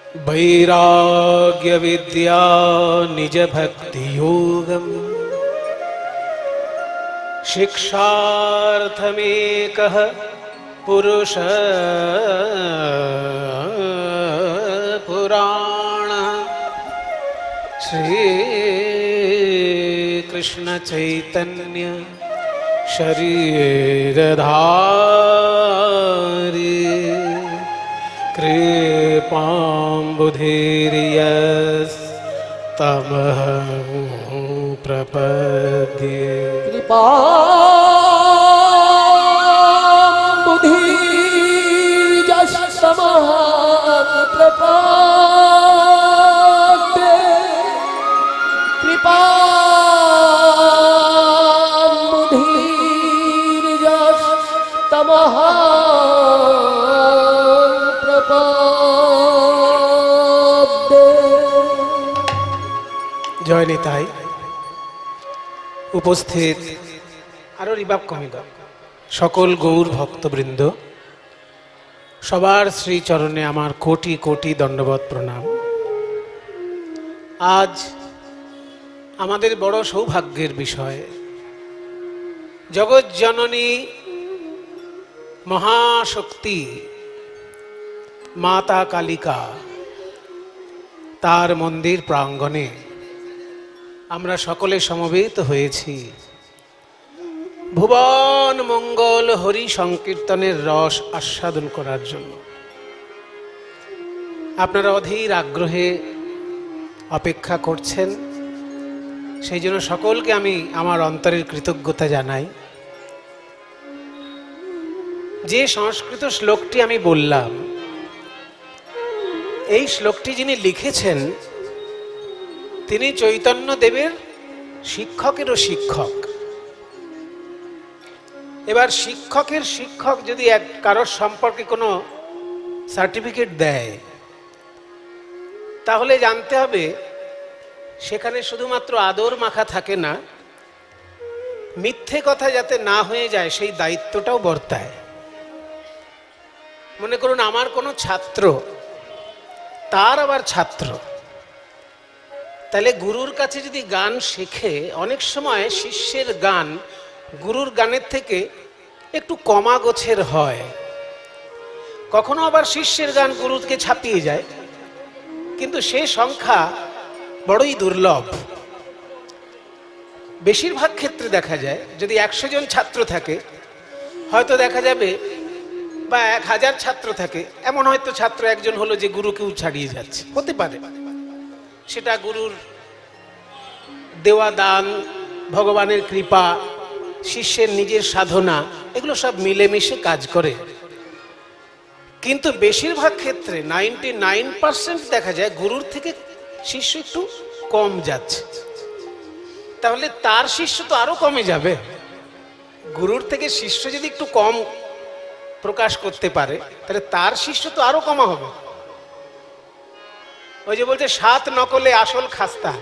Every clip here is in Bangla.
वैराग्य विद्या निज भक्ति योगम शिक्षार्थमेकः पुरुष पुराण श्री कृष्ण चैतन्य शरीरधारी कृपाम्बुधिर्यस्तमहं प्रपद्ये। कृपाम्बुधिर्यस्तमहं प्रपद्ये। জয় নিতাই। উপস্থিত আরো রিবাব কমিল সকল গৌর ভক্তবৃন্দ, সবার শ্রীচরণে আমার কোটি কোটি দণ্ডবত প্রণাম। আজ আমাদের বড় সৌভাগ্যের বিষয়, জগৎ জননী মহাশক্তি মাতা কালিকা তার মন্দির প্রাঙ্গণে আমরা সকলে সমবেত হয়েছি ভুবন মঙ্গল হরি সংকীর্তনের রস আস্বাদন করার জন্য। আপনারা অধীর আগ্রহে অপেক্ষা করছেন, সেই জন্য সকলকে আমি আমার অন্তরের কৃতজ্ঞতা জানাই। যে সংস্কৃত শ্লোকটি আমি বললাম, এই শ্লোকটি যিনি লিখেছেন তিনি চৈতন্য দেবের শিক্ষকেরও শিক্ষক। এবার শিক্ষকের শিক্ষক যদি এক কারোর সম্পর্কে কোনো সার্টিফিকেট দেয়, তাহলে জানতে হবে সেখানে শুধুমাত্র আদর মাখা থাকে না, মিথ্যে কথা যাতে না হয়ে যায় সেই দায়িত্বটাও বর্তায়। মনে করুন আমার কোনো ছাত্র, তার আবার ছাত্র, তাহলে গুরুর কাছে যদি গান শেখে, অনেক সময় শিষ্যের গান গুরুর গানের থেকে একটু কমা গোছের হয়। কখনো আবার শিষ্যের গান গুরুকে ছাপিয়ে যায়, কিন্তু সে সংখ্যা বড়ই দুর্লভ। বেশিরভাগ ক্ষেত্রে দেখা যায় যদি 100 জন ছাত্র থাকে, হয়তো দেখা যাবে বা 1000 ছাত্র থাকে, এমন হয়তো ছাত্র একজন হলো যে গুরুকেও ছাড়িয়ে যাচ্ছে, হতে পারে। সেটা গুরুর দেওয়া দান, ভগবানের কৃপা, শিষ্যের নিজের সাধনা, এগুলো সব মিলেমিশে কাজ করে। কিন্তু বেশিরভাগ ক্ষেত্রে 99% দেখা যায় গুরুর থেকে শিষ্য একটু কম যাচ্ছে। তাহলে তার শিষ্য তো আরো কমে যাবে। গুরুর থেকে শিষ্য যদি একটু কম প্রকাশ করতে পারে, তাহলে তার শিষ্য তো আরো কমা হবে। ওই যে বলছে 7 নকলে আসল খাস্তা।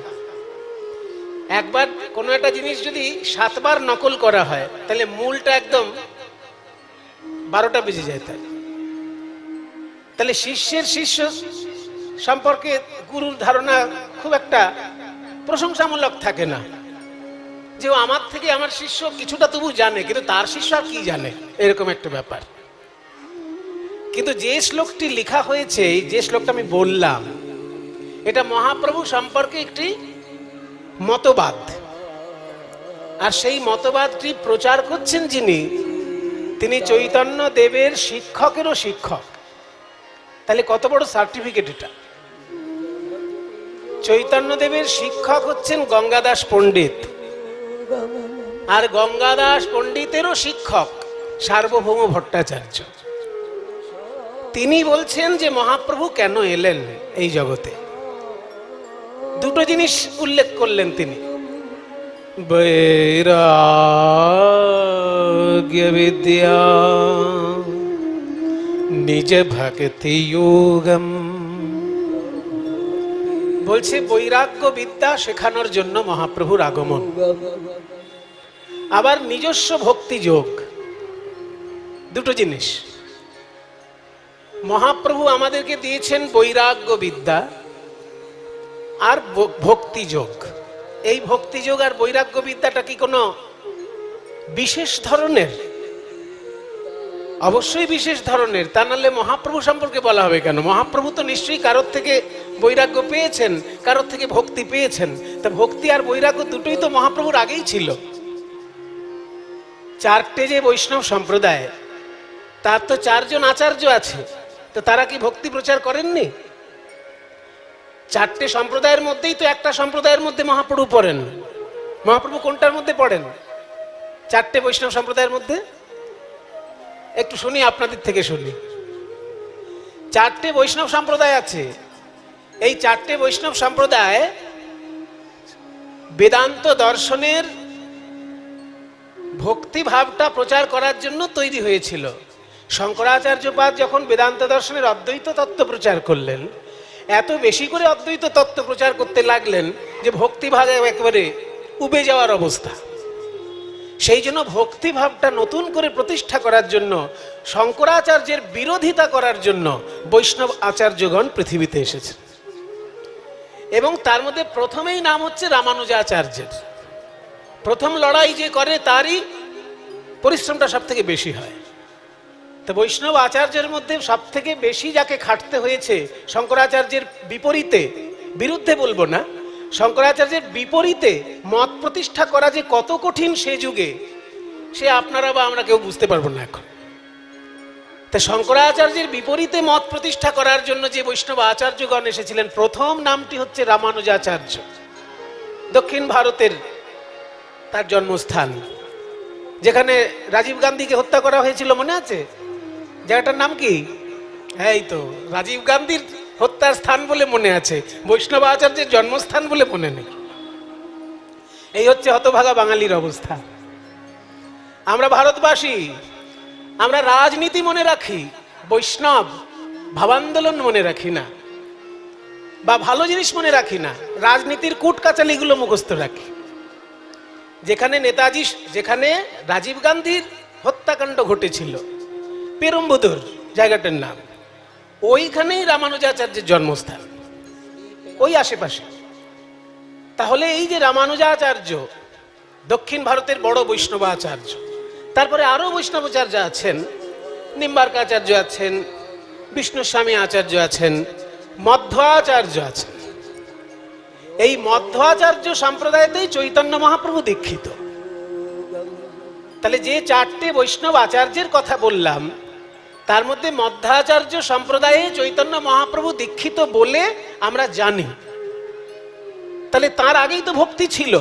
একবার কোনো একটা জিনিস যদি 7 বার নকল করা হয়, তাহলে মূলটা একদম 12টা বেজে যায়। তাহলে শিষ্যের শিষ্য সম্পর্কে গুরুর ধারণা খুব একটা প্রশংসামূলক থাকে না, যে আমার থেকে আমার শিষ্য কিছুটা তবু জানে, কিন্তু তার শিষ্য আর কি জানে, এরকম একটা ব্যাপার। কিন্তু যে শ্লোকটি লেখা হয়েছে, যে শ্লোকটা আমি বললাম, এটা মহাপ্রভু সম্পর্কে একটি মতবাদ। আর সেই মতবাদটি প্রচার করছেন যিনি, তিনি চৈতন্য দেবের শিক্ষকেরও শিক্ষক। তাহলে কত বড় সার্টিফিকেট এটা! চৈতন্য দেবের শিক্ষক হচ্ছেন গঙ্গাদাস পণ্ডিত, আর গঙ্গাদাস পণ্ডিতেরও শিক্ষক সার্বভৌম ভট্টাচার্য। তিনি বলছেন যে মহাপ্রভু কেন এলেন এই জগতে। দুটো জিনিস উল্লেখ করলেন তিনি, বৈরাগ্য বিদ্যা নিজ ভক্তি যোগম। বলছে বৈরাগ্য বিদ্যা শেখানোর জন্য মহাপ্রভুর আগমন, আবার নিজস্ব ভক্তি যোগ, দুটো জিনিস। মহাপ্রভু আমাদেরকে দিয়েছেন বৈরাগ্য বিদ্যা আর ভক্তিযোগ। এই ভক্তিযোগ আর বৈরাগ্য বিদ্যাটা কি কোনো বিশেষ ধরনের? অবশ্যই বিশেষ ধরনের, তা নাহলে মহাপ্রভু সম্পর্কে বলা হবে কেন? মহাপ্রভু তো নিশ্চয়ই কারোর থেকে বৈরাগ্য পেয়েছেন, কারোর থেকে ভক্তি পেয়েছেন। তা ভক্তি আর বৈরাগ্য দুটোই তো মহাপ্রভুর আগেই ছিল। চারটে যে বৈষ্ণব সম্প্রদায়, তার তো চারজন আচার্য আছে, তো তারা কি ভক্তি প্রচার করেননি? চারটে সম্প্রদায়ের মধ্যেই তো একটা সম্প্রদায়ের মধ্যে মহাপ্রভু পড়েন। মহাপ্রভু কোনটার মধ্যে পড়েন চারটে বৈষ্ণব সম্প্রদায়ের মধ্যে? একটু শুনি, আপনাদের থেকে শুনি। চারটে বৈষ্ণব সম্প্রদায় আছে। এই চারটে বৈষ্ণব সম্প্রদায় বেদান্ত দর্শনের ভক্তি ভাবটা প্রচার করার জন্য তৈরি হয়েছিল। শঙ্করাচার্যপাদ যখন বেদান্ত দর্শনের অদ্বৈত তত্ত্ব প্রচার করলেন, এত বেশি করে অদ্বৈত তত্ত্ব প্রচার করতে লাগলেন যে ভক্তিভাবে একেবারে উবে যাওয়ার অবস্থা। সেই জন্য ভক্তিভাবটা নতুন করে প্রতিষ্ঠা করার জন্য, শঙ্করাচার্যের বিরোধিতা করার জন্য বৈষ্ণব আচার্যগণ পৃথিবীতে এসেছে। এবং তার মধ্যে প্রথমেই নাম হচ্ছে রামানুজাচার্যের। প্রথম লড়াই যে করে তারই পরিশ্রমটা সব থেকে বেশি হয়। তো বৈষ্ণব আচার্যের মধ্যে সব থেকে বেশি যাকে খাটতে হয়েছে শঙ্করাচার্যের বিপরীতে, বিরুদ্ধে বলবো না, শঙ্করাচার্যের বিপরীতে মত প্রতিষ্ঠা করা যে কত কঠিন সে যুগে, সে আপনারা বা আমরা কেউ বুঝতে পারবো না এখন। তা শঙ্করাচার্যের বিপরীতে মত প্রতিষ্ঠা করার জন্য যে বৈষ্ণব আচার্যগণ এসেছিলেন, প্রথম নামটি হচ্ছে রামানুজাচার্য। দক্ষিণ ভারতের তার জন্মস্থান, যেখানে রাজীব গান্ধীকে হত্যা করা হয়েছিল, মনে আছে? জায়গাটার নাম কি? এই তো রাজীব গান্ধীর হত্যার স্থান বলে মনে আছে, বৈষ্ণব আচার্যের জন্মস্থান বলে মনে নেই। এই হচ্ছে হতভাগা বাঙালির অবস্থা। আমরা ভারতবাসী, আমরা রাজনীতি মনে রাখি, বৈষ্ণব ভাবান্দোলন মনে রাখি না, বা ভালো জিনিস মনে রাখি না, রাজনীতির কূটকাচালিগুলো মুখস্থ রাখি। যেখানে রাজীব গান্ধীর হত্যাকাণ্ড ঘটেছিল, পেরুম্বুদুর জায়গাটার নাম, ওইখানেই রামানুজাচার্যের জন্মস্থান, ওই আশেপাশে। তাহলে এই যে রামানুজাচার্য দক্ষিণ ভারতের বড় বৈষ্ণবাচার্য, তারপরে আরো বৈষ্ণবাচার্য আছেন, নিম্বার্কাচার্য আছেন, বিষ্ণুস্বামী আচার্য আছেন, মধ্বাচার্য আছেন। এই মধ্বাচার্য সম্প্রদায়তেই চৈতন্য মহাপ্রভু দীক্ষিত। তাহলে যে চারটে বৈষ্ণব আচার্যের কথা বললাম, তার মধ্যে মধ্বাচার্য সম্প্রদায়ে চৈতন্য মহাপ্রভু দীক্ষিত বলে আমরা জানি। তাহলে তার আগেই তো ভক্তি ছিল,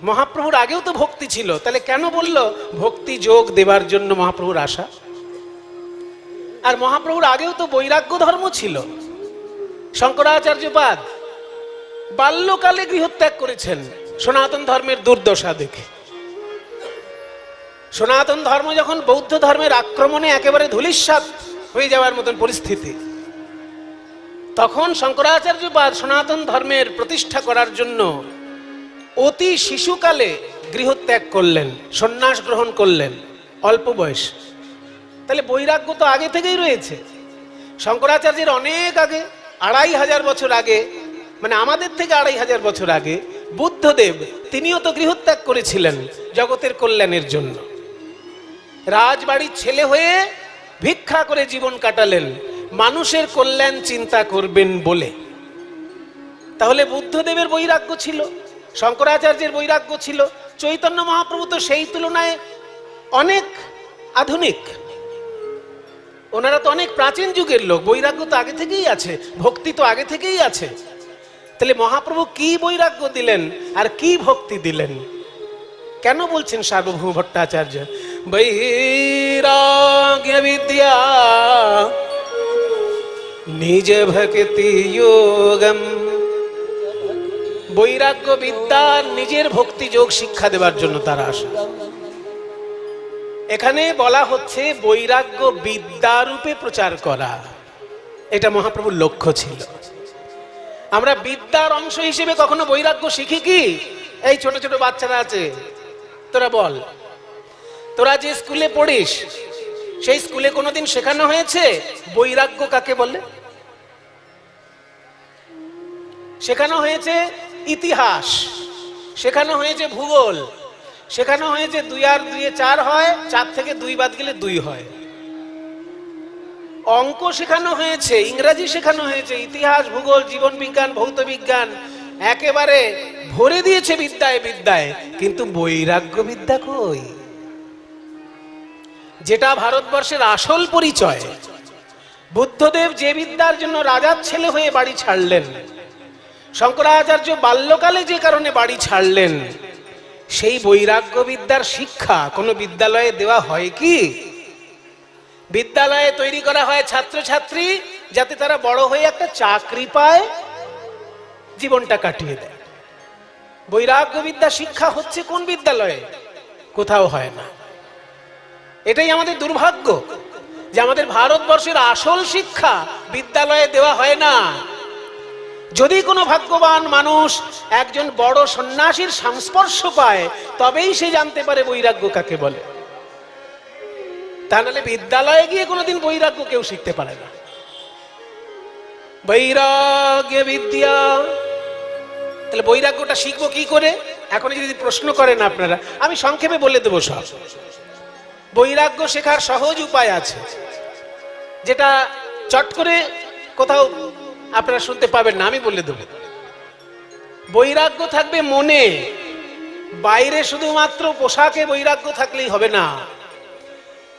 মহাপ্রভুর আগেও তো ভক্তি ছিল। তাহলে কেন বলল ভক্তি যোগ দেবার জন্য মহাপ্রভুর আশা? আর মহাপ্রভুর আগেও তো বৈরাগ্য ধর্ম ছিল। শঙ্করাচার্যপাদ বাল্যকালে গৃহত্যাগ করেছেন সনাতন ধর্মের দুর্দশা দেখে। সনাতন ধর্ম যখন বৌদ্ধ ধর্মের আক্রমণে একেবারে ধূলিসাৎ হয়ে যাওয়ার মতন পরিস্থিতি, তখন শঙ্করাচার্যপাদ সনাতন ধর্মের প্রতিষ্ঠা করার জন্য অতি শিশুকালে গৃহত্যাগ করলেন, সন্ন্যাস গ্রহণ করলেন অল্প বয়স। তাহলে বৈরাগ্য তো আগে থেকেই রয়েছে। শঙ্করাচার্যের অনেক আগে, 2500 বছর আগে, মানে আমাদের থেকে 2500 বছর আগে বুদ্ধদেব, তিনিও তো গৃহত্যাগ করেছিলেন জগতের কল্যাণের জন্য। রাজবাড়ির ছেলে হয়ে ভিক্ষা করে জীবন কাটালেন মানুষের কল্যাণ চিন্তা করবেন বলে। তাহলে বুদ্ধদেবের বৈরাগ্য ছিল, শঙ্করাচার্যের বৈরাগ্য ছিল, চৈতন্য মহাপ্রভু তো সেই তুলনায় অনেক আধুনিক। ওনারা তো অনেক প্রাচীন যুগের লোক, বৈরাগ্য তো আগে থেকেই আছে, ভক্তি তো আগে থেকেই আছে। তাহলে মহাপ্রভু কি বৈরাগ্য দিলেন আর কি ভক্তি দিলেন? কেন বলছেন সার্বভৌম ভট্টাচার্য বৈরাগ্য বিদ্যা নিজ ভক্তি যোগম? বৈরাগ্য বিদ্যার নিজের ভক্তি যোগ শিক্ষা দেবার জন্য তারা আসে। এখানে বলা হচ্ছে বৈরাগ্য বিদ্যারূপে প্রচার করা, এটা মহাপ্রভুর লক্ষ্য ছিল। আমরা বিদ্যার অংশ হিসেবে কখনো বৈরাগ্য শিখি কি? এই ছোট ছোট বাচ্চারা আছে, তোরা বল, তোরা যে স্কুলে পড়িস সেই স্কুলে কোনোদিন শেখানো হয়েছে বৈরাগ্য কাকে বলে? শেখানো হয়েছে ইতিহাস, শেখানো হয়েছে ভূগোল, শেখানো হয়েছে 2 আর 2 4 হয়, 4 থেকে 2 বাদ গেলে 2 হয়। অঙ্ক শেখানো হয়েছে, ইংরেজি শেখানো হয়েছে, ইতিহাস, ভূগোল, জীবন বিজ্ঞান, ভৌত বিজ্ঞান একেবারে ভরে দিয়েছে বিদ্যায় বিদ্যায়, কিন্তু বৈরাগ্য বিদ্যা কই? যেটা ভারতবর্ষের আসল পরিচয়। বুদ্ধদেব যে বিদ্যার জন্য রাজার ছেলে হয়ে বাড়ি ছাড়লেন, শঙ্করাচার্য বাল্যকালে যে কারণে বাড়ি ছাড়লেন, সেই বৈরাগ্য বিদ্যার শিক্ষা কোনো বিদ্যালয়ে দেওয়া হয় কি? বিদ্যালয়ে তৈরি করা হয় ছাত্রছাত্রী যাতে তারা বড় হয়ে একটা চাকরি পায়, জীবনটা কাটিয়ে দেয়। বৈরাগ্য বিদ্যা শিক্ষা হচ্ছে কোন বিদ্যালয়ে? কোথাও হয় না। এটাই আমাদের দুর্ভাগ্য যে আমাদের ভারতবর্ষের আসল শিক্ষা বিদ্যালয়ে দেওয়া হয় না। যদি কোনো ভাগ্যবান মানুষ একজন বড় সন্ন্যাসীর সংস্পর্শ পায়, তবেই সে জানতে পারে বৈরাগ্য কাকে বলে। তা নাহলে বিদ্যালয়ে গিয়ে কোনোদিন বৈরাগ্য কেউ শিখতে পারে না। বৈরাগ্য বিদ্যা, তাহলে বৈরাগ্যটা শিখবো কি করে? এখন যদি প্রশ্ন করেন আপনারা, আমি সংক্ষেপে বলে দেবো সব। বৈরাগ্য শেখার সহজ উপায় আছে, যেটা চট করে কোথাও আপনারা শুনতে পাবেন না, আমি বলে দেব। বৈরাগ্য থাকবে মনে, বাইরে শুধুমাত্র পোশাকে বৈরাগ্য থাকলেই হবে না।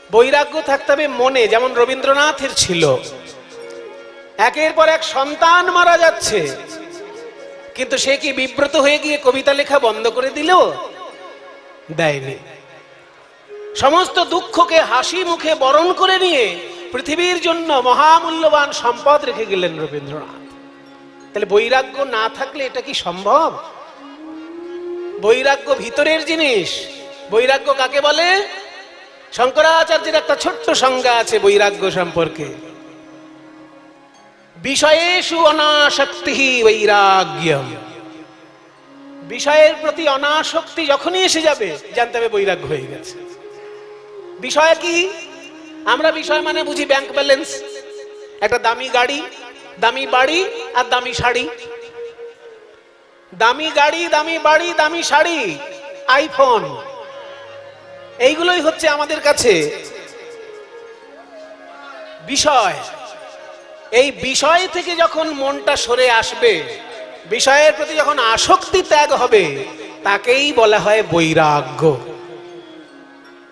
বৈরাগ্য থাকতে হবে মনে, যেমন রবীন্দ্রনাথের ছিল। একের পর এক সন্তান মারা যাচ্ছে, কিন্তু সে কি বিব্রত হয়ে গিয়ে কবিতা লেখা বন্ধ করে দিল? দেয়নি। সমস্ত দুঃখকে হাসি মুখে বরণ করে নিয়ে পৃথিবীর জন্য মহামূল্যবান সম্পদ রেখে গেলেন রবীন্দ্রনাথ। তাহলে বৈরাগ্য না থাকলে এটা কি সম্ভব? বৈরাগ্য ভিতরের জিনিস। বৈরাগ্য কাকে বলে? শঙ্করাচার্যের একটা ছোট্ট সংজ্ঞা আছে বৈরাগ্য সম্পর্কে। বিষয়েষু অনাসক্তি বৈরাগ্যম। বিষয়ের প্রতি অনাসক্তি যখনই এসে যাবে, জানতে হবে বৈরাগ্য হয়ে গেছে। বিষয় কি? আমরা বিষয় মানে বুঝি ব্যাংক ব্যালেন্স, একটা দামি গাড়ি, দামি বাড়ি আর দামি শাড়ি। দামি গাড়ি, দামি বাড়ি, দামি শাড়ি, আইফোন, এইগুলোই হচ্ছে আমাদের কাছে বিষয়। এই বিষয় থেকে যখন মনটা সরে আসবে, বিষয়ের প্রতি যখন আসক্তি ত্যাগ হবে, তাকেই বলা হয় বৈরাগ্য।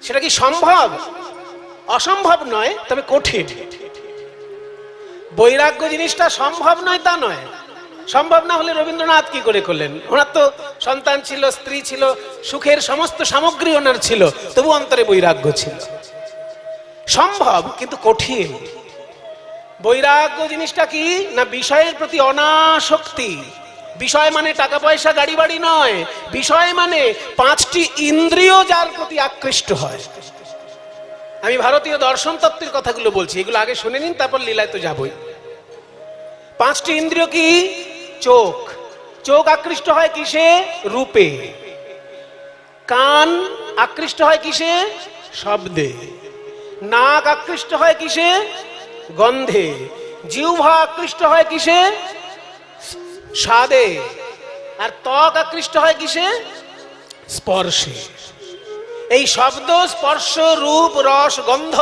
সেটা কি সম্ভব? অসম্ভব নয়, তবে কঠিন। বৈরাগ্য জিনিসটা সম্ভব নয় তা নয়। সম্ভব না হলে রবীন্দ্রনাথ কি করে করলেন? ওনার তো সন্তান ছিল, স্ত্রী ছিল, সুখের সমস্ত সামগ্রী ওনার ছিল, তবু অন্তরে বৈরাগ্য ছিল। সম্ভব, কিন্তু কঠিন। বৈরাগ্য জিনিসটা কি না? বিষয়ের প্রতি অনাসক্তি। বিষয় মানে টাকা পয়সা গাড়ি বাড়ি নয়, বিষয় মানে 5টি ইন্দ্রিয় যার প্রতি আকৃষ্ট হয়। আমি ভারতীয় দর্শন তত্ত্বের কথাগুলো বলছি, এগুলো আগে শুনে নিন, তারপর লীলায় তো যাবই। 5টি ইন্দ্রিয় কি? চোখ। চোখ আকৃষ্ট হয় কিসে? রূপে। কান আকৃষ্ট হয় কিসে? শব্দে। নাক আকৃষ্ট হয় কিসে? গন্ধে। জিহ্বা আকৃষ্ট হয় কিসে? স্বাদে। আর ত্বক আকৃষ্ট হয় কিসে? স্পর্শে। এই শব্দ, স্পর্শ, রূপ, রস, গন্ধ,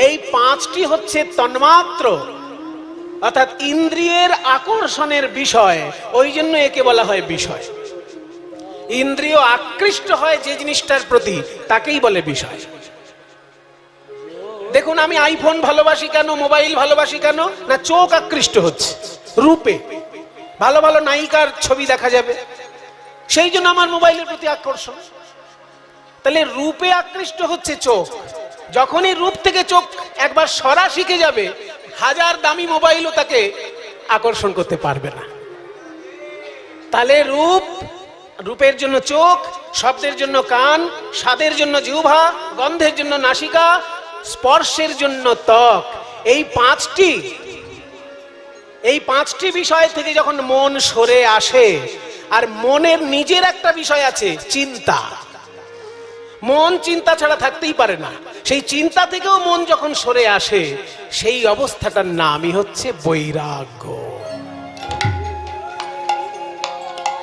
এই 5টি হচ্ছে তন্মাত্র, অর্থাৎ ইন্দ্রিয়ের আকর্ষণের বিষয়। ওই জন্য একে বলা হয় বিষয়। ইন্দ্রিয় আকৃষ্ট হয় যে জিনিসটার প্রতি, তাকেই বলে বিষয়। দেখুন, আমি আইফোন ভালোবাসি কেন, মোবাইল ভালোবাসি কেন? না, চোখ আকৃষ্ট হচ্ছে রূপে। ভালো ভালো নায়িকার ছবি দেখা যাবে, সেই জন্য আমার মোবাইলের প্রতি আকর্ষণ। তাহলে রূপে আকৃষ্ট হচ্ছে চোখ। যখনই রূপ থেকে চোখ একবার সরা শিখে যাবে, 1000 দামি মোবাইলও তাকে আকর্ষণ করতে পারবে না। তাহলে রূপের জন্য চোখ, শব্দের জন্য কান, স্বাদের জন্য জিহ্বা, গন্ধের জন্য নাসিকা, স্পর্শের জন্য ত্বক। এই পাঁচটি বিষয় থেকে যখন মন সরে আসে, আর মনের নিজের একটা বিষয় আছে চিন্তা। মন চিন্তা ছাড়া থাকতেই পারে না। সেই চিন্তা থেকেও মন যখন সরে আসে, সেই অবস্থাটার নামই হচ্ছে বৈরাগ্য।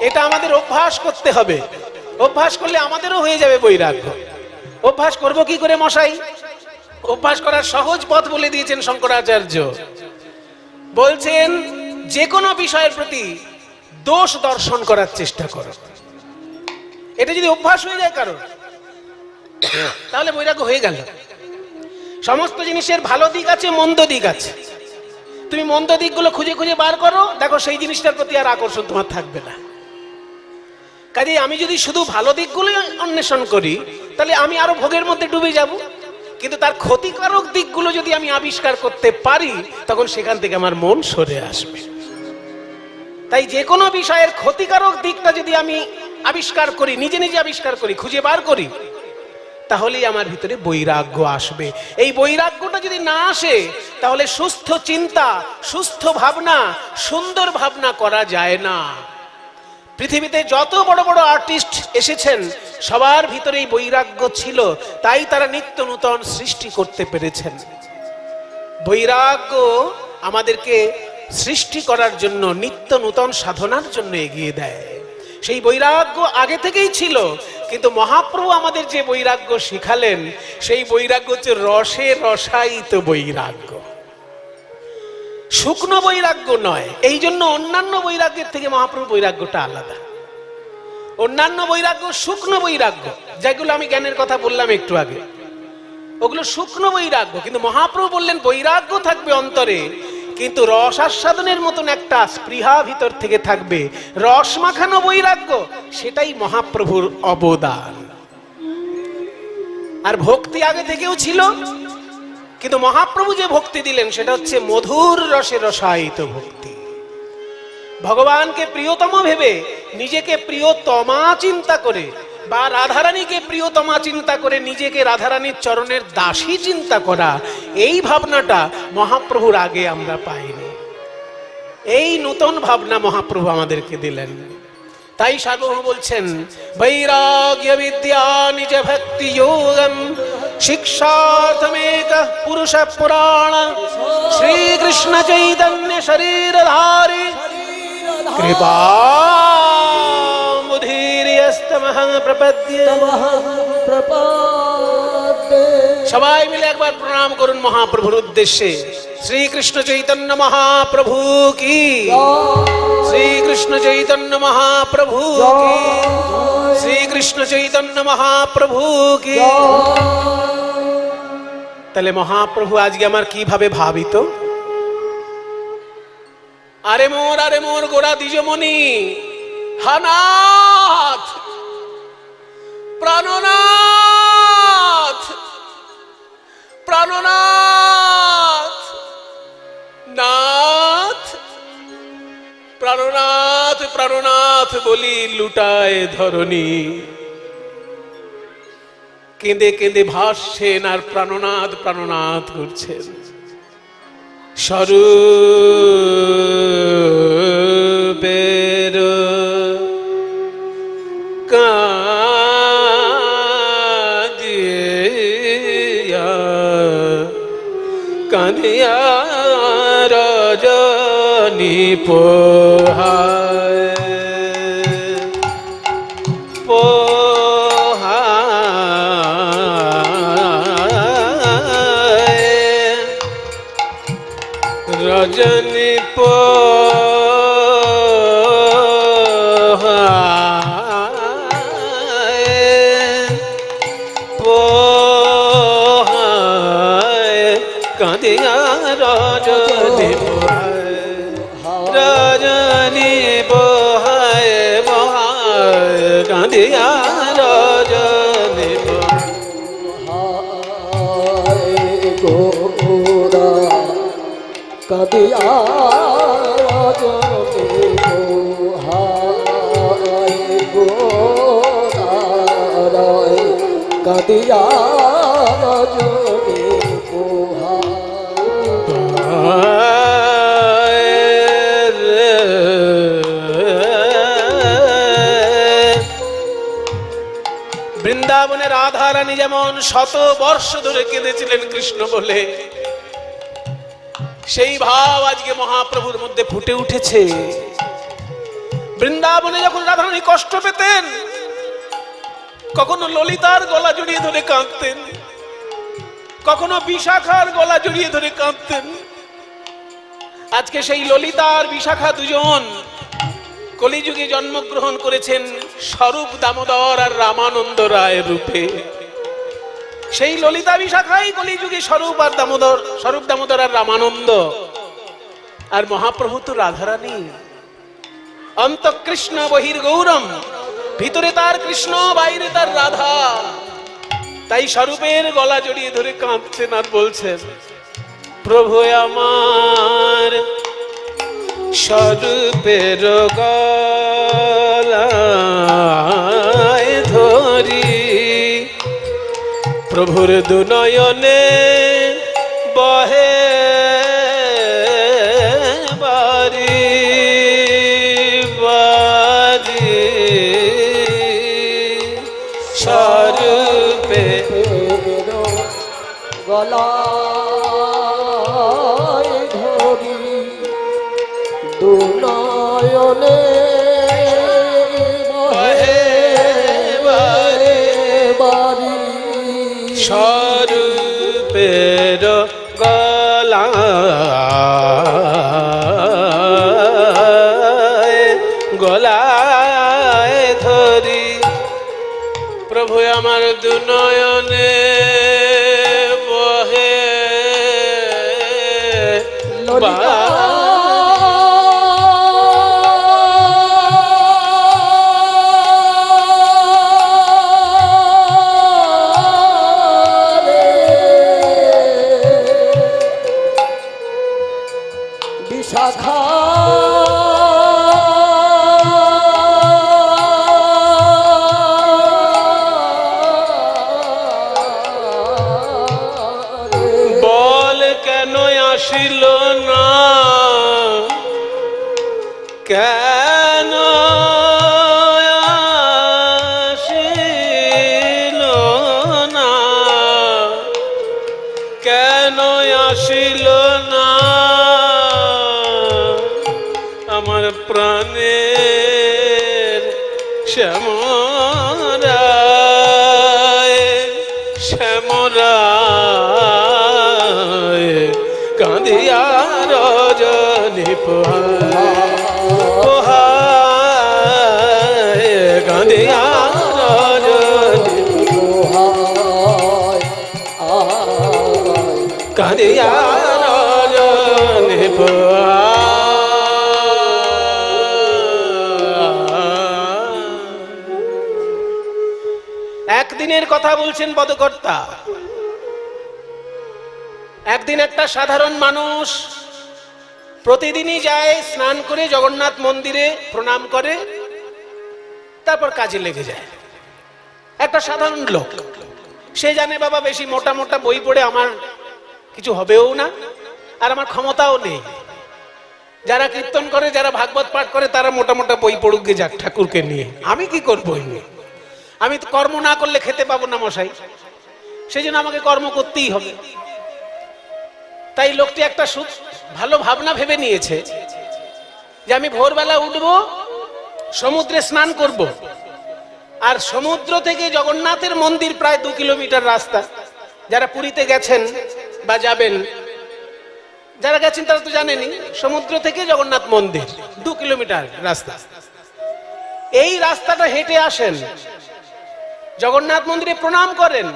এটা আমাদের অভ্যাস করতে হবে। অভ্যাস করলে আমাদেরও হয়ে যাবে বৈরাগ্য। অভ্যাস করব কি করে মশাই? অভ্যাস করার সহজ পথ বলে দিয়েছেন শঙ্করাচার্য। বলছেন যে কোনো বিষয়ের প্রতি দোষ দর্শন করার চেষ্টা করো। এটা যদি অভ্যাস হয়ে যায় কারণ, তাহলে বৈরাগ্য হয়ে গেল। সমস্ত জিনিসের ভালো দিক আছে, মন্দ দিক আছে। তুমি মন্দ দিকগুলো খুঁজে খুঁজে বার করো, দেখো সেই জিনিসটার প্রতি আর আকর্ষণ তোমার থাকবে না। কাজে আমি যদি শুধু ভালো দিকগুলো অন্বেষণ করি, তাহলে আমি আরো ভোগের মধ্যে ডুবে যাব। কিন্তু তার ক্ষতিকারক দিকগুলো যদি আমি আবিষ্কার করতে পারি, তখন সেখান থেকে আমার মন সরে আসবে। তাই যে কোনো বিষয়ের ক্ষতিকারক দিকটা যদি আমি আবিষ্কার করি, নিজে নিজে আবিষ্কার করি, খুঁজে বার করি, তাহলেই আমার ভিতরে বৈরাগ্য আসবে। এই বৈরাগ্যটা যদি না আসে, তাহলে সুস্থ চিন্তা, সুস্থ ভাবনা, সুন্দর ভাবনা করা যায় না। পৃথিবীতে যত বড় বড় আর্টিস্ট এসেছেন, সবার ভিতরেই বৈরাগ্য ছিল, তাই তারা নিত্য নূতন সৃষ্টি করতে পেরেছেন। বৈরাগ্য আমাদেরকে সৃষ্টি করার জন্য, নিত্য নূতন সাধনার জন্য এগিয়ে দেয়। সেই বৈরাগ্য আগে থেকেই ছিল, কিন্তু মহাপ্রভু আমাদের যে বৈরাগ্য শিখালেন, সেই বৈরাগ্য হচ্ছে রসে রসায়িত বৈরাগ্য, শুকনো বৈরাগ্য নয়। এই জন্য অন্যান্য বৈরাগ্যের থেকে মহাপ্রভু বৈরাগ্যটা আলাদা। অন্যান্য বৈরাগ্য শুকনো বৈরাগ্য, যেগুলো আমি জ্ঞানের কথা বললাম একটু আগে, ওগুলো শুকনো বৈরাগ্য। কিন্তু মহাপ্রভু বললেন বৈরাগ্য থাকবে অন্তরে, কিন্তু রস আস্বাদনের মতন একটা স্পৃহা ভিতর থেকে থাকবে, রস মাখানো বৈরাগ্য। সেটাই মহাপ্রভুর অবদান। আর ভক্তি আগে থেকেও ছিল, কিন্তু মহাপ্রভু যে ভক্তি দিলেন সেটা হচ্ছে মধুর রসে রসায়িত ভক্তি। ভগবানকে প্রিয়তম ভেবে, নিজেকে প্রিয়তমা চিন্তা করে, বা রাধারানীকে প্রিয়তমা চিন্তা করে নিজেকে রাধারানীর চরণের দাসী চিন্তা করা, এই ভাবনাটা মহাপ্রভুর আগে আমরা পাইনি। এই নতুন ভাবনা মহাপ্রভু আমাদেরকে দিলেন। তাই সার্বভৌম বলছেন, বৈরাগ্য বিদ্যা নিজ ভক্তি যোগম শিক্ষার্থমেক পুরুষ পুরাণ শ্রীকৃষ্ণ চৈতন্য শরীরধারী কৃপা মুধির্যস্তমহং প্রপদ্যে। সবাই মিলে একবার প্রণাম করুন মহাপ্রভুর উদ্দেশ্যে। শ্রীকৃষ্ণ চৈতন্য মহাপ্রভু কি, শ্রীকৃষ্ণ চৈতন্য মহাপ্রভু কি, শ্রীকৃষ্ণ চৈতন্য মহাপ্রভু কি। তাহলে মহাপ্রভু আজকে আমার কিভাবে ভাবিত? আরে মোর গোড়া দ্বিজমণি, হানাথ প্রাণনাথ, প্রাণনাথ নাথ, প্রাণনাথ প্রাণনাথ বলি লুটায় ধরণী। কেঁদে কেঁদে ভাসছেন আর প্রাণনাথ প্রাণনাথ করছেন। স্বরূপের কাঁদিয়া কাঁদিয়া রজনী পোহায় রজনী কাঁদিয়া রজনী রজনী বহায় বহায় কাঁদিয়া রজনী গোরা কাঁদিয়া রজনী বহায় গোরা কাঁদিয়া রজনী বৃন্দাবনে রাধা রানী যেমন 100 বর্ষ ধরে কেঁদেছিলেন কৃষ্ণ বলে, সেই ভাব আজকে মহাপ্রভুর মধ্যে ফুটে উঠেছে। বৃন্দাবনে যখন রাধা রানী কষ্ট পেতেন, কখনো ললিতার গলা জড়িয়ে ধরে কাঁদতেন, কখনো বিশাখার গলা জড়িয়ে ধরে কাঁদতেন। আজকে সেই ললিতা আর বিশাখা দুজন কলিযুগে জন্মগ্রহণ করেছেন স্বরূপ দামোদর আর রামানন্দ রায়ের রূপে। সেই ললিতা বিশাখাই কলিযুগে স্বরূপ দামোদর আর রামানন্দ। আর মহাপ্রভু তো রাধারানী, অন্তঃকৃষ্ণ বহির গৌরম, ভিতরে তার কৃষ্ণ বাইরে তার রাধা। তাই স্বরূপের গলা জড়িয়ে ধরে কাঁদছেন আর বলছেন, প্রভু আমার স্বরূপের গলায় ধরি, প্রভুর দুনয়নে বহে বারি বারি, স্বরূপে গলায় ধরি, দুনয়নে বহে বারে বারি, স্বরূপের গলায় ধরি, প্রভু আমার দুনয়নে বহে ললিতা বিশাখা বল কেন আসিল না, কেন আসিল না, কেন আসিল না আমার প্রাণের শ্যামরায়, শ্যামরায় কাঁদিয়া রজনী পোহায়, কাঁদিয়া রজনী কাঁদিয়া রজনী পোহায়। একদিনের কথা বলছেন পদকর্তা। একদিন একটা সাধারণ মানুষ প্রতিদিনই যায়, স্নান করে জগন্নাথ মন্দিরে প্রণাম করে, তারপর কাজে লেগে যায়। একটা সাধারণ লোক, সে জানে বাবা বেশি মোটা মোটা বই পড়ে আমার কিছু হবেও না, আর আমার ক্ষমতাও নেই। যারা কীর্তন করে, যারা ভাগবত পাঠ করে, তারা মোটা মোটা বই পড়ুক গে যাক ঠাকুরকে নিয়ে, আমি কি করবো? আমি তো কর্ম না করলে খেতে পাবো না মশাই, সেই জন্য আমাকে কর্ম করতেই হবে। তাই লোকটি একটা ভালো ভাবনা ভেবে নিয়েছে যে আমি ভোরবেলা উঠবো, সমুদ্রে স্নান করব, আর সমুদ্র থেকে জগন্নাথের মন্দির প্রায় 2 কিলোমিটার রাস্তা। যারা পুরীতে গেছেন বা যাবেন, যারা গেছেন তারা তো জানেনই, সমুদ্র থেকে জগন্নাথ মন্দির 2 কিলোমিটার রাস্তা। এই রাস্তাটা হেঁটে আসেন, জগন্নাথ মন্দিরে প্রণাম করেন।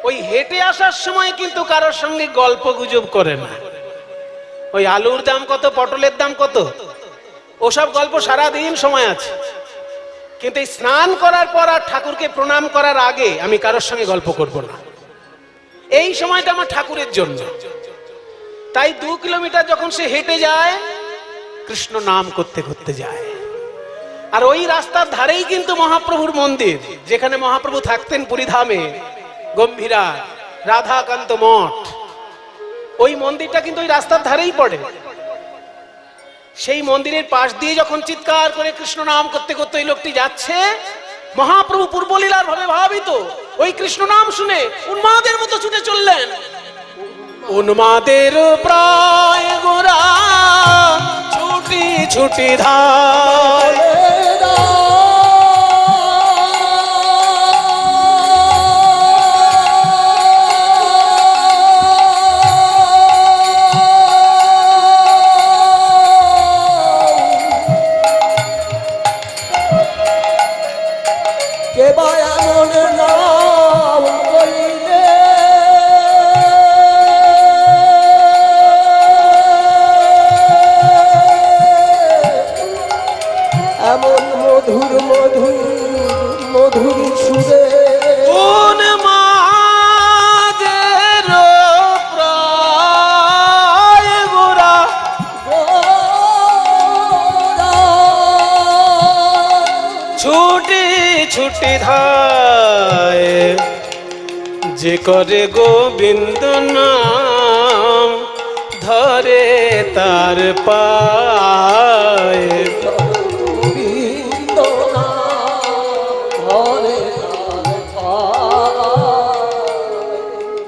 ওই হেঁটে আসার সময় কিন্তু কারোর সঙ্গে গল্প গুজব করে না। ওই আলুর দাম কত, পটলের দাম কত, ওসব গল্প সারাদিন সময় আছে। কিন্তু এই স্নান করার পর আর ঠাকুরকে প্রণাম করার আগে আমি কারোর সঙ্গে গল্প করব না। এই সময়টা আমার ঠাকুরের জন্য। তাই 2 কিলোমিটার যখন সে হেঁটে যায়, কৃষ্ণ নাম করতে করতে যায়। আর ওই রাস্তার ধারেই কিন্তু মহাপ্রভুর মন্দির, যেখানে মহাপ্রভু থাকতেন পুরীধামে, গম্ভীরা রাধাকান্ত মঠ। ওই মন্দিরটা কিন্তু ওই রাস্তার ধারেই পড়ে। সেই মন্দিরের পাশ দিয়ে যখন চিৎকার করে কৃষ্ণ নাম করতে করতে ওই লোকটি যাচ্ছে, মহাপ্রভু পূর্বলীলার ভাবে ভাবিত ওই কৃষ্ণ নাম শুনে উন্মাদের মতো ছুটে চললেন। উন্মাদের প্রায় গোরা ছুটি ছুটি ধায়, কে বা এমন নাম করিলে এমন মধুর মধুর মধুর সুরে উন্মাদের প্রায় গোরা ছুটি ছুটি ধায়, যে করে গোবিন্দ নাম ধরে তার পায়। গোবিন্দ নাম ধরে তার পায়।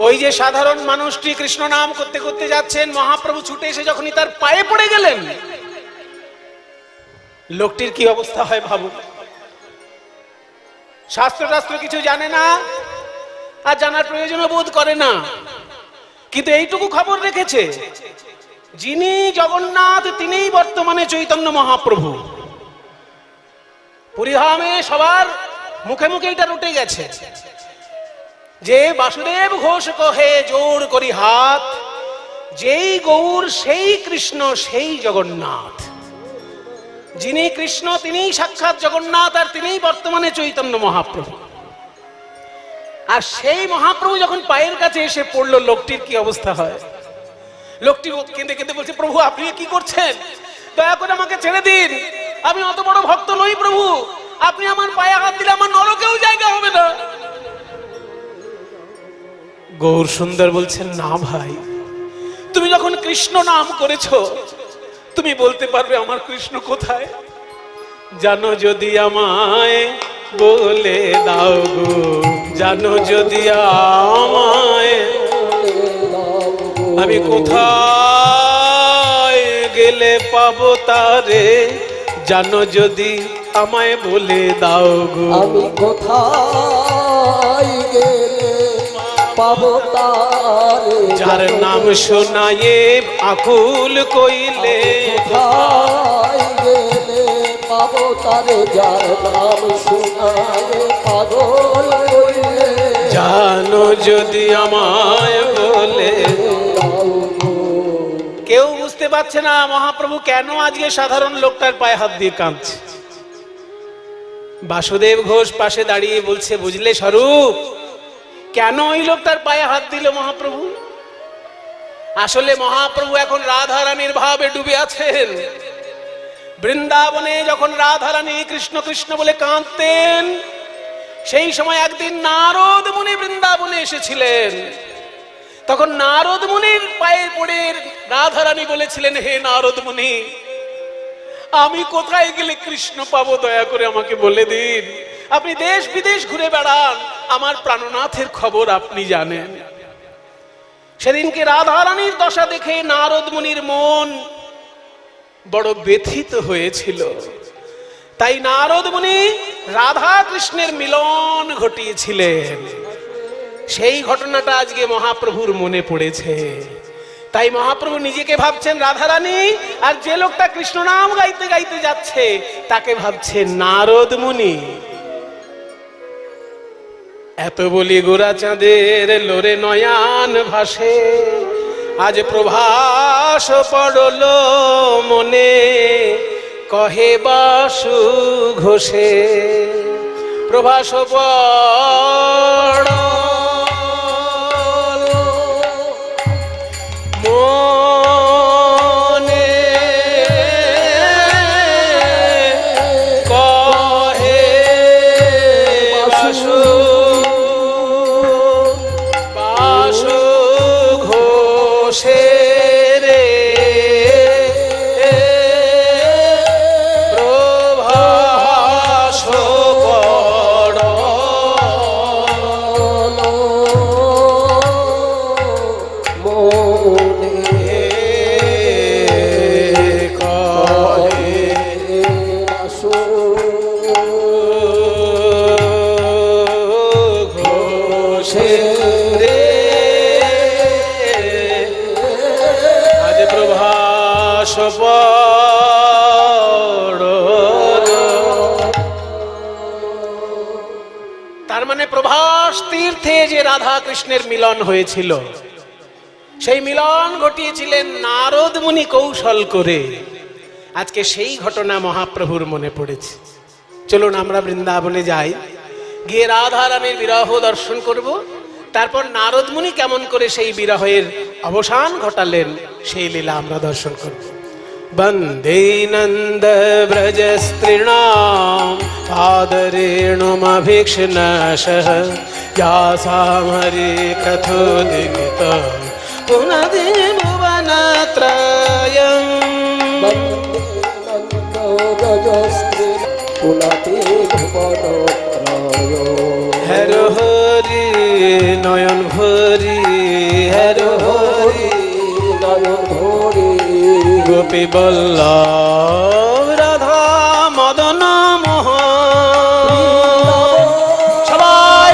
ওই যে সাধারণ মানুষটি কৃষ্ণ নাম করতে করতে যাচ্ছেন, মহাপ্রভু ছুটে এসে যখনই তার পায়ে পড়ে গেলেন, লোকটির কি অবস্থা হয় ভাবুন। শাস্ত্র কিছু জানে না, আর জানার প্রয়োজনও বোধ করে না, কিন্তু এইটুকু খবর রেখেছে যিনি জগন্নাথ তিনিই বর্তমানে চৈতন্য মহাপ্রভু। পুরীধামে সবার মুখে মুখে এটা রটে গেছে যে বাসুদেব ঘোষ কহে জোর করি হাত, যেই গৌর সেই কৃষ্ণ সেই জগন্নাথ। যিনি কৃষ্ণ তিনিই সাক্ষাৎ জগন্নাথ, আর তিনিই বর্তমানে চৈতন্য মহাপ্রভু। আর সেই মহাপ্রভু যখন পায়ের কাছে এসে পড়লো, লোকটির কি অবস্থা হয়। লোকটি কেঁদে কেঁদে বলছে, প্রভু আপনি কি করছেন, দয়া করে আমাকে ছেড়ে দিন, আমি অত বড় ভক্ত নই প্রভু, আপনি আমার পায়ে হাত দিলে আমার নরকেও জায়গা হবে না। গৌর সুন্দর বলছেন, না ভাই, তুমি যখন কৃষ্ণ নাম করেছো তুমি বলতে পারবে আমার কৃষ্ণ কোথায়। জানো যদি আমায় বলে দাও গো, জানো যদি আমায়, আমি কোথায় গেলে পাবো তারে, জানো যদি আমায় বলে দাও গো। আমি কোথায় গেলে পাবো তারে, যার নাম শোনায়ে আকুল কইলে, কোথায় গেলে পাবো তারে, যার নাম শোনালে পাগল হইলে। জানো যদি আমায় বলে। কেউ বুঝতে পারছে না মহাপ্রভু কেন আজকে সাধারণ লোকটার পায়ে হাত দিয়ে কাঁদছে। বাসুদেব ঘোষ পাশে দাঁড়িয়ে বলছে, বুঝলে স্বরূপ, কেন ওই লোকটার পায়ে হাত দিল মহাপ্রভু। আসলে মহাপ্রভু এখন রাধারানীর ভাবে ডুবে আছেন। বৃন্দাবনে যখন রাধারানী কৃষ্ণ কৃষ্ণ বলে কাঁদতেন, সেই সময় একদিন নারদ মুনি বৃন্দাবনে এসেছিলেন। তখন নারদ মুনির পায়ে পড়ে রাধারানী বলেছিলেন, হে নারদ মুনি, আমি কোথায় গেলে কৃষ্ণ পাবো, দয়া করে আমাকে বলে দিন। আপনি দেশ বিদেশ ঘুরে বেড়ান, আমার প্রাণনাথের খবর আপনি জানেন। সেদিনকে রাধারানীর দশা দেখে নারদ মুনির মন বড় ব্যথিত হয়েছিল। তাই নারদ মুনি রাধা কৃষ্ণের মিলন ঘটিয়েছিলেন। সেই ঘটনাটা আজকে মহাপ্রভুর মনে পড়েছে। তাই মহাপ্রভু নিজেকে ভাবছেন রাধারানী, আর যে লোকটা কৃষ্ণ নাম গাইতে গাইতে যাচ্ছে তাকে ভাবছে নারদ মুনি। এত বলি গোরা চাঁদের লোরে নয়ান ভাসে, আজ প্রভাস পড়ল মনে, কহে বাসু ঘোষে। প্রভাস পড় মনে, কহে বাসু বাসু ঘোষে রে। প্রভাস প্রভাস তীর্থে যে রাধা কৃষ্ণের মিলন হয়েছিল, সেই মিলন ঘটিয়েছিলেন নারদ মুনি কৌশল করে। আজকে সেই ঘটনা মহাপ্রভুর মনে পড়েছে। চলুন আমরা বৃন্দাবনে যাই, গিয়ে রাধা রামের বিরহ দর্শন করব, তারপর নারদ মুনি কেমন করে সেই বিরহের অবসান ঘটালেন সেই লীলা আমরা দর্শন করব। বন্দে নন্দ ব্রজ স্ত্রীণাম আদরেণুমভীক্ষ্ণশঃ যাসামহরে কথোদিত পুনদে ভুবনত্রয়ম। হর হরি নয়ন ভরি, হর হরি নয়ন ভরি, গোপী বল্লভ রাধা মদন মোহন। সবাই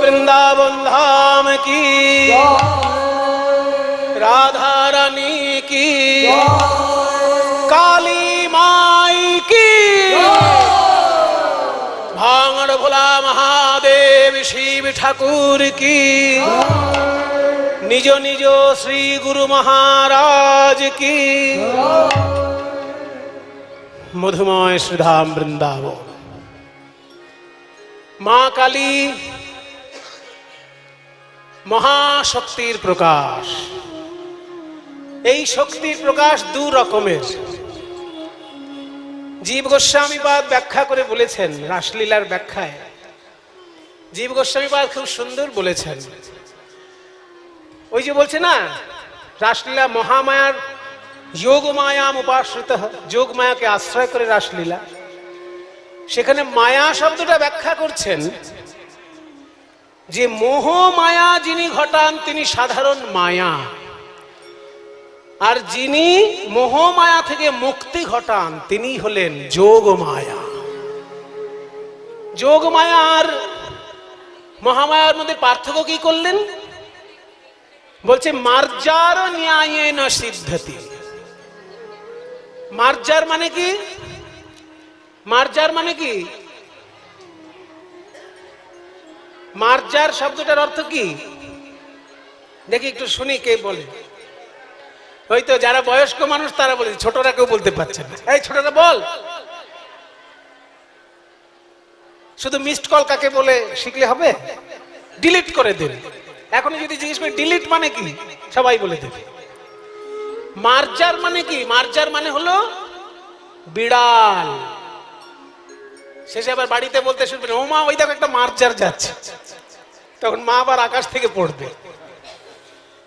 বৃন্দাবন ধাম কি, রাধা রানী কি, কালী মাই কি, ভাঙড় ভোলা মহাদেব শিব ঠাকুর কি, নিজ নিজ শ্রী গুরু মহারাজ কি। মধুময় শ্রীধাম বৃন্দাবন। মা কালী মহাশক্তির প্রকাশ। এই শক্তির প্রকাশ দু রকমের। জীব গোস্বামীপাদ ব্যাখ্যা করে বলেছেন, রাসলীলার ব্যাখ্যায় জীব গোস্বামীপাদ খুব সুন্দর বলেছেন। ওই যে বলছে না, রাসলীলা মহামায়ার যোগ মায়াম উপাশ্রিত, যোগ মায়াকে আশ্রয় করে রাসলীলা। সেখানে মায়া শব্দটা ব্যাখ্যা করছেন যে মোহ মায়া যিনি ঘটান তিনি সাধারণ মায়া, আর যিনি মোহ মায়া থেকে মুক্তি ঘটান তিনি হলেন যোগ মায়া। যোগ মায়া আর মহামায়ার মধ্যে পার্থক্য কি করলেন? বলছে মার্জার ন্যায়েন সিদ্ধতি। মার্জার মানে কি? মার্জার মানে কি? মার্জার শব্দটার অর্থ কি দেখি একটু শুনি, কে বলে? হয়তো যারা বয়স্ক মানুষ তারা বলে, ছোটরা কেউ বলতে পারছে না। এই ছোটরা বল। শুধু মিসড কল কাকে বলে শিখলে হবে? ডিলিট করে দেন। এখন যদি জিজ্ঞেস করি ডিলিট মানে কি, সবাই বলে দেবে। মার্জার মানে কি? মার্জার মানে হলো বিড়াল। শেষে আবার বাড়িতে বলতে শুনবেন, ও মা ওই দেখো একটা মার্জার যাচ্ছে। তখন মা আবার আকাশ থেকে পড়বে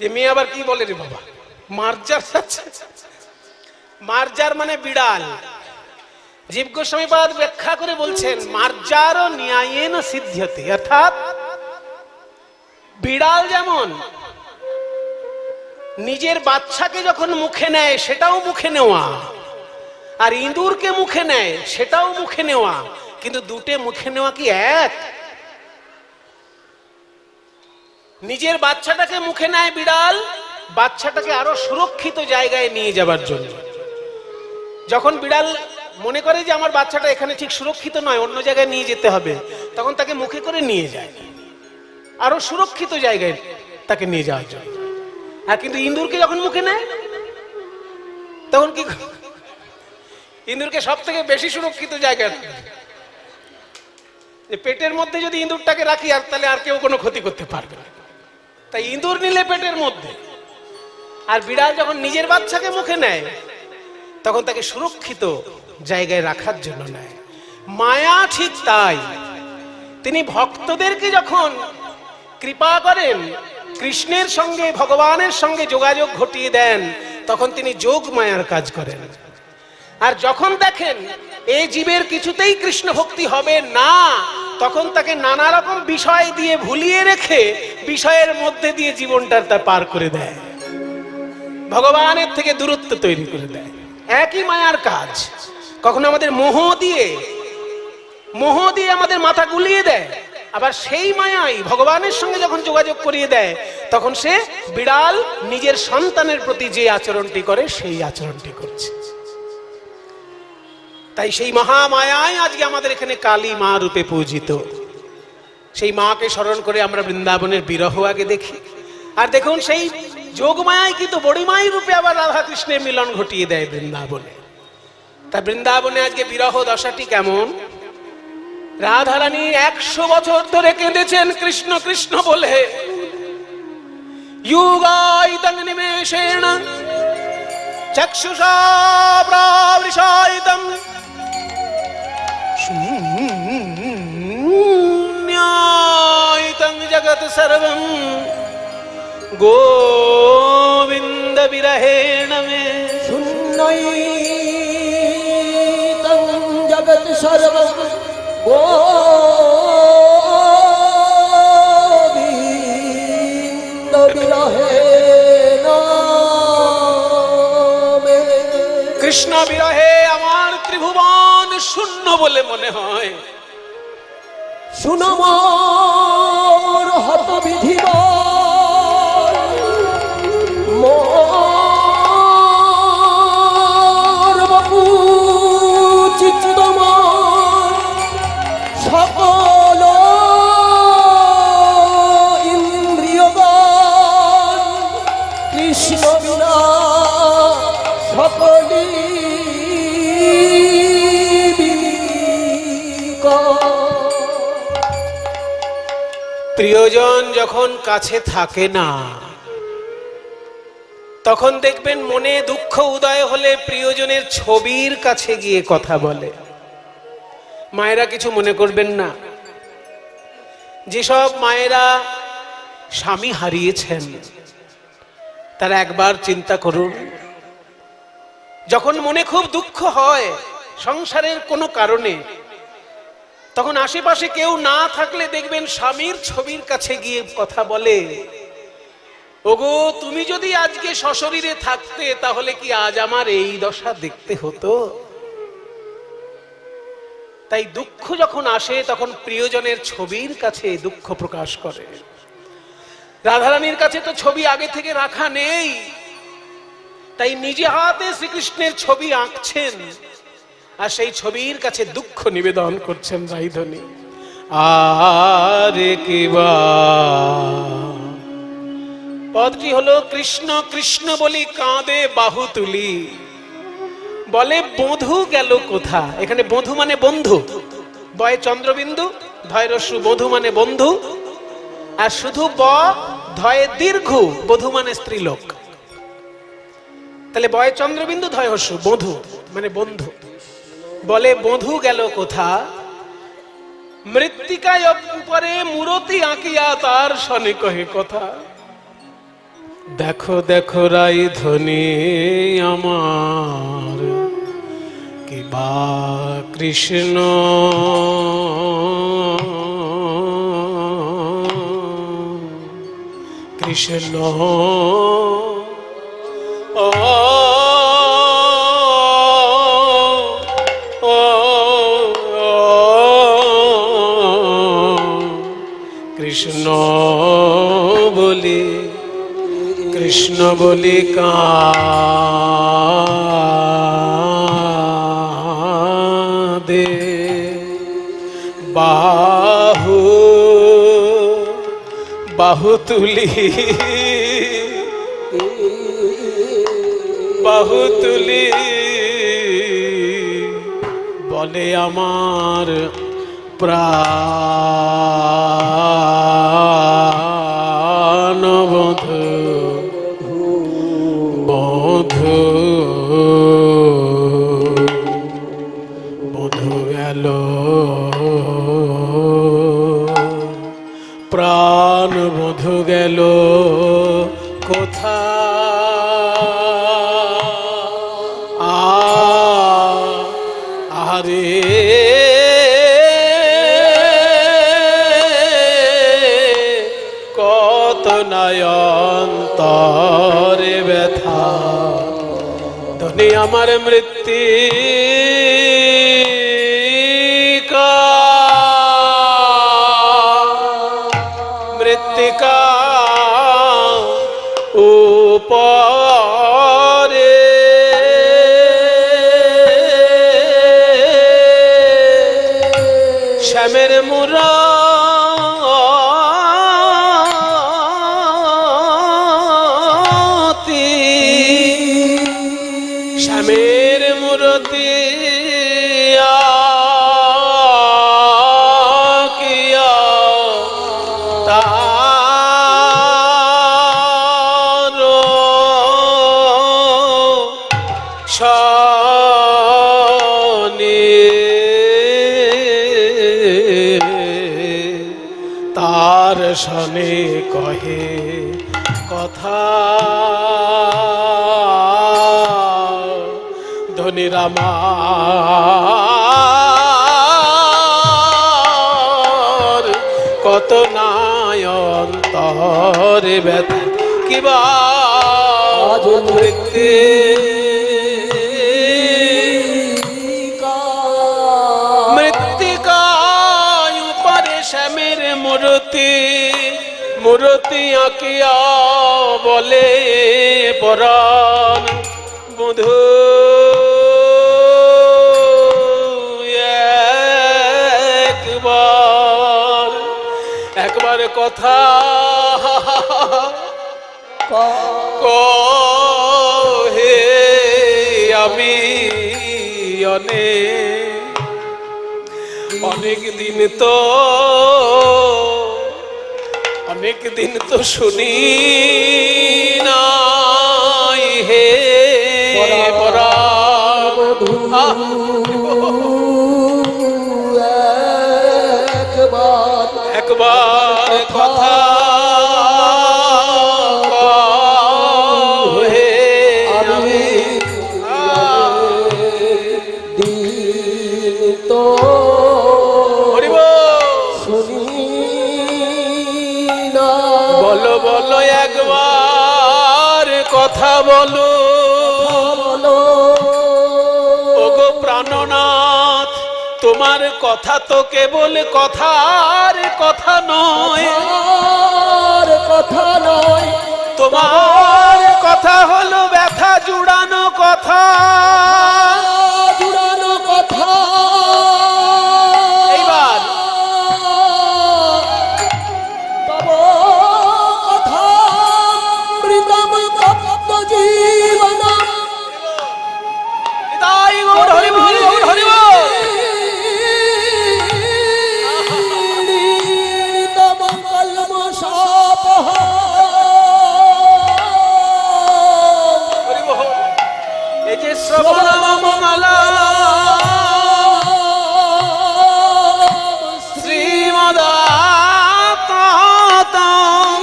যে মেয়ে আবার কি বলে রে বাবা, মার্জার যাচ্ছে। মার্জার মানে বিড়াল। জীব গোস্বামীপাদ ব্যাখ্যা করে বলছেন মার্জার ন্যায়েন সিদ্ধ্যতি, অর্থাৎ বিড়াল যেমন নিজের বাচ্চাকে যখন মুখে নেয় সেটাও মুখে নেওয়া, আর ইঁদুরকে মুখে নেয় সেটাও মুখে নেওয়া, কিন্তু দুটো মুখে নেওয়া কি এক? নিজের বাচ্চাটাকে মুখে নেয় বিড়াল, বাচ্চাটাকে আরো সুরক্ষিত জায়গায় নিয়ে যাবার জন্য। যখন বিড়াল মনে করে যে আমার বাচ্চাটা এখানে ঠিক সুরক্ষিত নয়, অন্য জায়গায় নিয়ে যেতে হবে, তখন তাকে মুখে করে নিয়ে যায় আরো সুরক্ষিত জায়গায় তাকে নিয়ে যাওয়ার জন্য। আর কিন্তু ইঁদুরকে যখন মুখে নেয় তখন কি? ইঁদুরকে সব থেকে বেশি সুরক্ষিত জায়গায়। যে পেটের মধ্যে যদি ইঁদুরটাকে রাখি আর তাহলে আর কেউ কোনো ক্ষতি করতে পারবে না, তাই ইঁদুর নিলে পেটের মধ্যে, আর বিড়াল যখন নিজের বাচ্চাকে মুখে নেয় তখন তাকে সুরক্ষিত জায়গায় রাখার জন্য নেয়। মায়া ঠিক তাই, তিনি ভক্তদেরকে যখন কৃপা করেন, কৃষ্ণের সঙ্গে ভগবানের সঙ্গে যোগাযোগ ঘটিয়ে দেন, তখন তিনি যোগ মায়ার কাজ করেন। আর যখন দেখেন এই জীবের কিছুতেই কৃষ্ণ ভক্তি হবে না, তখন তাকে নানা রকম বিষয় দিয়ে ভুলিয়ে রেখে বিষয়ের মধ্যে দিয়ে জীবনটা তা পার করে দেয়, ভগবানের থেকে দূরত্ব তৈরি করে দেয়। একই মায়ার কাজ। কখনো আমাদের মোহ দিয়ে আমাদের মাথা গুলিয়ে দেয়, আবার সেই মায়াই ভগবানের সঙ্গে যখন যোগাযোগ করিয়ে দেয় তখন সে বিড়াল নিজের সন্তানের প্রতি যে আচরণটি করে সেই আচরণটি করছে। তাই সেই মহামায়াই আজকে আমাদের এখানে কালী মা রূপে পূজিত। সেই মাকে স্মরণ করে আমরা বৃন্দাবনের বিরহ আগে দেখি, আর দেখুন সেই যোগমায়াই কিন্তু বড়িমাই রূপে আবার রাধা কৃষ্ণের মিলন ঘটিয়ে দেয় বৃন্দাবনে। তা বৃন্দাবনে আজকে বিরহ দশাটি কেমন? রাধারানী 100 বছর ধরে কেঁদেছেন কৃষ্ণ কৃষ্ণ বলে। যুগায়িতং নিমেষেণ চক্ষুষা প্রাবৃষায়িতং শূন্যায়িতং জগৎ সর্বং গোবিন্দ বিরহেণ মে। শূন্যৈতং জগৎ সর্বং গোবিন্দ বিরহেণ মে। কৃষ্ণ বিরহে আমার ত্রিভুবন শূন্য বলে মনে হয়। শুনো মোর হত বিধিব মোর বপু চিত্তময় সকল ইন্দ্রিয়গণ কৃষ্ণ বিনা সকলি প্রিয়জন যখন কাছে থাকে না তখন দেখবেন মনে দুঃখ উদয় হলে প্রিয়জনের ছবির কাছে গিয়ে কথা বলে। মায়েরা কিছু মনে করবেন না, যেসব মায়েরা স্বামী হারিয়েছেন তারা একবার চিন্তা করুন, যখন মনে খুব দুঃখ হয় সংসারের কোনো কারণে, তখন আশেপাশে কেউ না থাকলে দেখবেন স্বামীর ছবির কাছে গিয়ে কথা বলে, ওগো তুমি যদি আজকে সশরীরে থাকতে তাহলে কি আজ আমার এই দশা দেখতে হতো। তাই দুঃখ যখন আসে তখন প্রিয়জনের ছবির কাছে দুঃখ প্রকাশ করে। রাধারানীর কাছে তো ছবি আগে থেকে রাখা নেই, তাই নিজে হাতে শ্রীকৃষ্ণের ছবি আঁকছেন আর সেই ছবির কাছে দুঃখ নিবেদন করছেন রাইধনী। আরে কিবা পদটি হলো কৃষ্ণ কৃষ্ণ বলি কাঁদে বাহু তুলি, বলে বধূ গেল কোথা। এখানে বধূ মানে বন্ধু, বয়ে চন্দ্রবিন্দু ধয় রস্যু, বধূ মানে বন্ধু, আর শুধু ব ধয়ে দীর্ঘ, বধূ মানে স্ত্রীলোক। তাহলে বয়ে চন্দ্রবিন্দু ধয় হস্যু, বধূ মানে বন্ধু। বলে বধূ গেল কোথা, মৃত্তিকায় উপরে মূরতি আঁকিয়া তার শনে কহে কথা। দেখো দেখো রাইধনী আমার কিবা কৃষ্ণ, কৃষ্ণ ও কৃষ্ণ বলি, কৃষ্ণ বলি কাঁদে বাহু বাহু তুলি, বাহু তুলি, বলে আমার প্রাণবধূ বধূ বধূ গেল প্রাণ বধূ গেল কোথা আরে কত নয়ন্তরে ব্যথা ধনী আমার মৃত্তিকা উপরে শ্যামের মূরতি শ্যামের মূরতি আকিয়া তার শনি তার শনি কহে কথা ধনীর আমার কত নয়ন্তরে ব্যথা কিবা মৃত্তিকায় উপরে শ্যামের মূর্তি মূর্তি আঁকিয়া বলে পরাণ বধূ একবার কথা কহে আমি অনেক দিন তো শুনি নাই হে পরাণ একবার কথা কহে আমি দিন তো শুনি না বলো বলো একবার কথা বলো ওগো প্রাণনাথ তোমার কথা তো কেবল কথার কথা নয় তোমার কথা হলো ব্যথা জুড়ানো কথা এইবার তাই গৌর হরি বল গৌর হরি বল এই যে শ্রবণ মঙ্গলা শ্রীমদাততম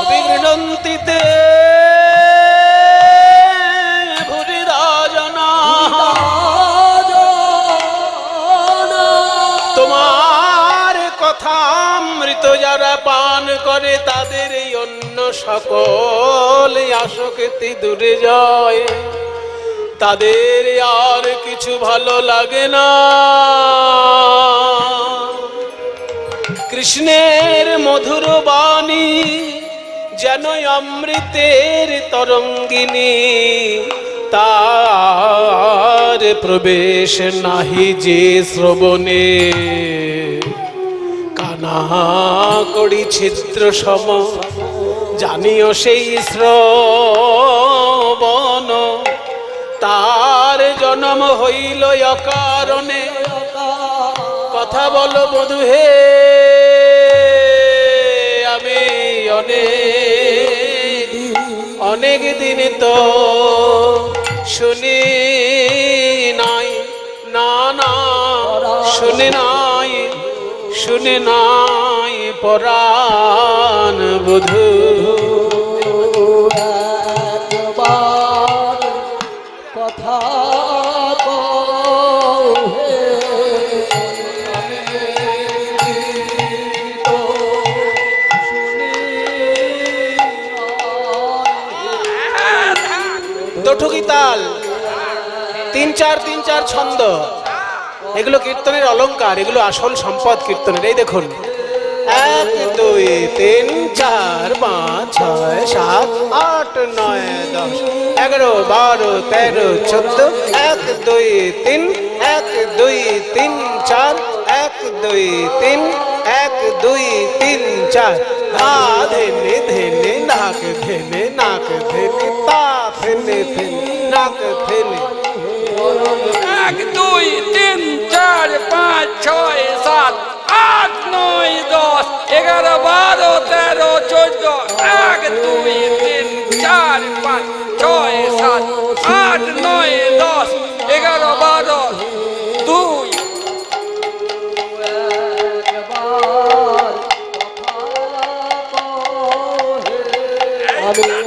বিগৃহন্তিতে ভুরিরাজনা তোমার কথা অমৃত যারা পান করে তাদের এই অন্য সকল আসক্তি দূরে যায় তাদের আর কিছু ভালো লাগে না কৃষ্ণের মধুর বাণী যেন অমৃতের তরঙ্গিনী তার প্রবেশ নাহি যে শ্রবণে কানা করি ছিদ্র সম জানিও সেই শ্রবণ তার জনম হইল অকারণে কথা বলো বধূ হে আমি অনেক দিন তো শুনি নাই না শুনি নাই পরাণ বধূ একবার কথা কও হে তো শুনি দোঠকি তাল 3-4 ছন্দ, এগুলো কীর্তনের অলংকার, এগুলো আসল সম্পদ কীর্তনের। এই দেখুন 1 2 3 4 5 6 7 8 9 10 11 12 13 14 1 2 3 1 2 3 4 1 2 3 1 2 3 4 ধা ধেনে ধেনে নাক ধেনে তা ধেনে নাক ধেনে 1 2 3 4 5 6 7 8 9 10 11 12 13 14 1 2 3 4 5 6 7 8 9 10 11 12 2 একবার কথা কও হে আমি তো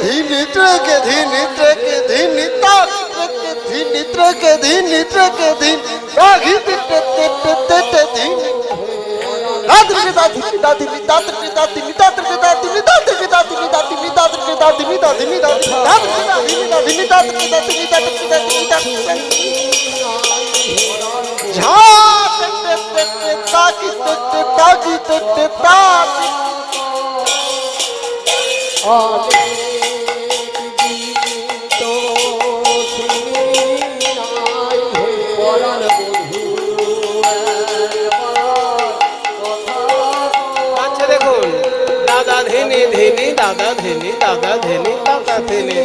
धीनी ट्रके धीनी ट्रके धीनी ताक ट्रके धीनी ट्रके धीनी ट्रके धीनी रागी टिटे टिटे टिटे धीनी दादी दादी दादी दादी दादी दादी दादी दादी दादी दादी दादी दादी दादी दादी झा टिटे टिटे ताकी टिटे ताकी टिटे ताकी আচ্ছা দেখুন দাদা ধেনে ধেনে দাদা ধেনে দাদা ধেনে দাদা ধেনে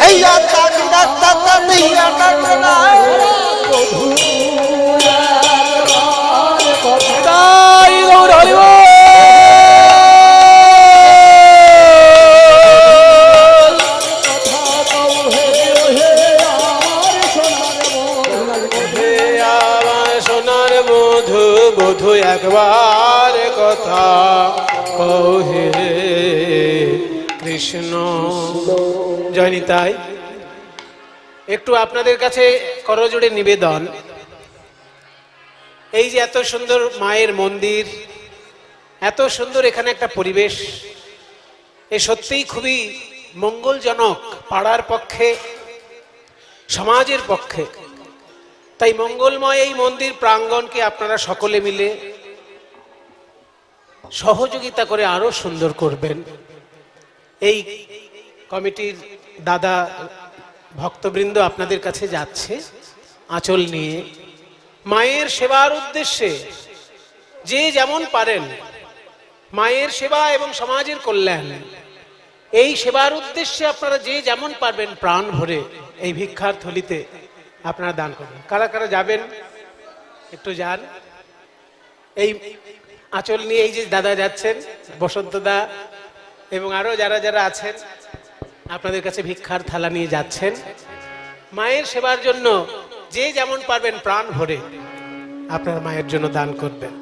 Hey, তা তা তা দিয়া তা তা তা। তাই গৌর হরি বল। হে আমার সোনার বধূ বধূ একবার কথা কও হে কৃষ্ণ। জয় নিতাই। একটু আপনাদের কাছে করজোড়ে নিবেদন, এই যে এত সুন্দর মায়ের মন্দির, এত সুন্দর এখানে একটা পরিবেশ, এ সত্যিই খুবই মঙ্গলজনক পাড়ার পক্ষে, সমাজের পক্ষে। তাই মঙ্গলময় এই মন্দির প্রাঙ্গণকে আপনারা সকলে মিলে সহযোগিতা করে আরো সুন্দর করবেন। এই কমিটির দাদা ভক্তবৃন্দ আপনাদের কাছে যাচ্ছে আঁচল নিয়ে মায়ের সেবার উদ্দেশ্যে। যে যেমন পারেন মায়ের সেবা এবং সমাজের কল্যাণ, এই সেবার উদ্দেশ্যে আপনারা যে যেমন পারবেন প্রাণ ভরে এই ভিক্ষার থলিতে আপনারা দান করবেন। কারা কারা যাবেন একটু যান। এই আঁচল নিয়ে এই যে দাদা যাচ্ছেন, বসন্ত দা এবং আরো যারা যারা আছেন আপনাদের কাছে ভিক্ষার থালা নিয়ে যাচ্ছেন। মায়ের সেবার জন্য যে যেমন পারবেন প্রাণ ভরে আপনারা মায়ের জন্য দান করবেন।